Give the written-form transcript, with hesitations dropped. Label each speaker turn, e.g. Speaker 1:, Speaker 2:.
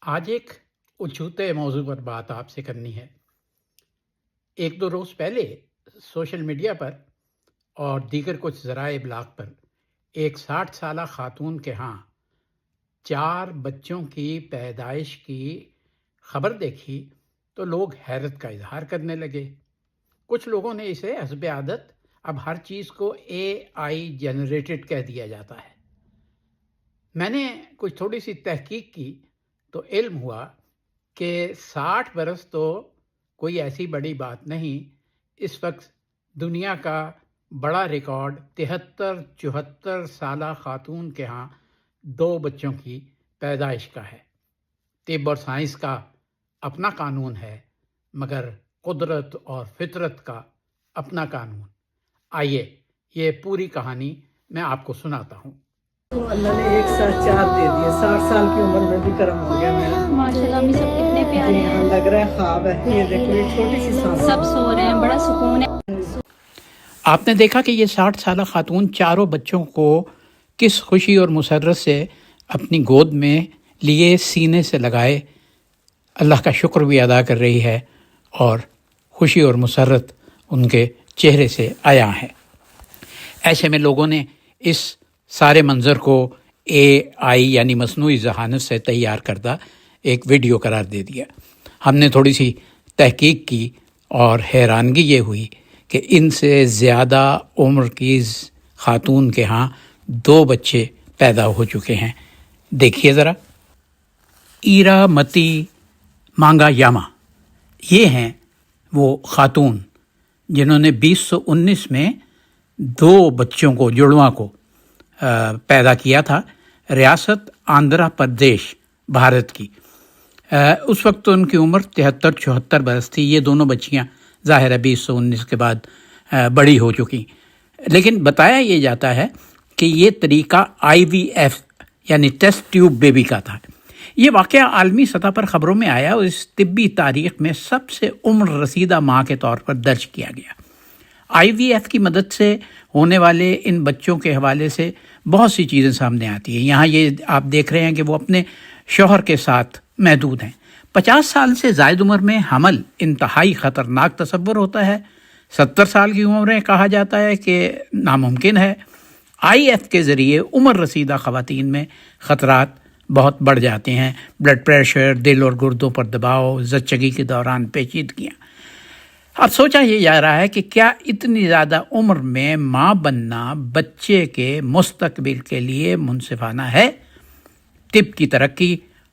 Speaker 1: آج ایک اچھوتے موضوع پر بات آپ سے کرنی ہے۔ ایک دو روز پہلے سوشل میڈیا پر اور دیگر کچھ ذرائع ابلاغ پر ایک 60 سالہ خاتون کے ہاں 4 بچوں کی پیدائش کی خبر دیکھی تو لوگ حیرت کا اظہار کرنے لگے۔ کچھ لوگوں نے اسے حسب عادت اب ہر چیز کو AI جنریٹڈ کہہ دیا جاتا ہے۔ میں نے کچھ تھوڑی سی تحقیق کی تو علم ہوا کہ 60 برس تو کوئی ایسی بڑی بات نہیں۔ اس وقت دنیا کا بڑا ریکارڈ 73-74 سالہ خاتون کے ہاں 2 بچوں کی پیدائش کا ہے۔ طب اور سائنس کا اپنا قانون ہے، مگر قدرت اور فطرت کا اپنا قانون۔ آئیے یہ پوری کہانی میں آپ کو سناتا ہوں۔
Speaker 2: تو اللہ نے ایک ساتھ 4 دے دیے، 60 سال کی عمر میں بھی کرم ہو گیا میرا۔
Speaker 3: ماشاءاللہ امی سب کتنے پیارے ہیں،
Speaker 2: لگ رہا ہے خواب ہے۔ یہ دیکھو یہ چھوٹی سی سانس،
Speaker 3: سب سو رہے ہیں، بڑا سکون ہے۔
Speaker 1: آپ نے دیکھا کہ یہ 60 سالہ خاتون چاروں بچوں کو کس خوشی اور مسرت سے اپنی گود میں لیے سینے سے لگائے اللہ کا شکر بھی ادا کر رہی ہے، اور خوشی اور مسرت ان کے چہرے سے عیاں ہے۔ ایسے میں لوگوں نے اس سارے منظر کو AI یعنی مصنوعی ذہانت سے تیار کردہ ایک ویڈیو قرار دے دیا۔ ہم نے تھوڑی سی تحقیق کی اور حیرانگی یہ ہوئی کہ ان سے زیادہ عمر کی خاتون کے ہاں 2 بچے پیدا ہو چکے ہیں۔ دیکھیے ذرا، ایرا متی مانگا یاما یہ ہیں وہ خاتون جنہوں نے 2019 میں 2 بچوں کو، جڑواں کو پیدا کیا تھا، ریاست آندھرا پردیش بھارت کی۔ اس وقت ان کی عمر 73-74 برس تھی۔ یہ دونوں بچیاں ظاہر ہے 2019 کے بعد بڑی ہو چکی، لیکن بتایا یہ جاتا ہے کہ یہ طریقہ IVF یعنی ٹیسٹ ٹیوب بیبی کا تھا۔ یہ واقعہ عالمی سطح پر خبروں میں آیا اور اس طبی تاریخ میں سب سے عمر رسیدہ ماں کے طور پر درج کیا گیا۔ IVF کی مدد سے ہونے والے ان بچوں کے حوالے سے بہت سی چیزیں سامنے آتی ہیں۔ یہاں یہ آپ دیکھ رہے ہیں کہ وہ اپنے شوہر کے ساتھ محدود ہیں۔ 50 سال سے زائد عمر میں حمل انتہائی خطرناک تصور ہوتا ہے۔ 70 سال کی عمریں کہا جاتا ہے کہ ناممکن ہے۔ IVF کے ذریعے عمر رسیدہ خواتین میں خطرات بہت بڑھ جاتے ہیں۔ بلڈ پریشر، دل اور گردوں پر دباؤ، زچگی کے دوران پیچیدگیاں۔ اب سوچا یہ جا رہا ہے کہ کیا اتنی زیادہ عمر میں ماں بننا بچے کے مستقبل کے لیے منصفانہ ہے؟ طب کی ترقی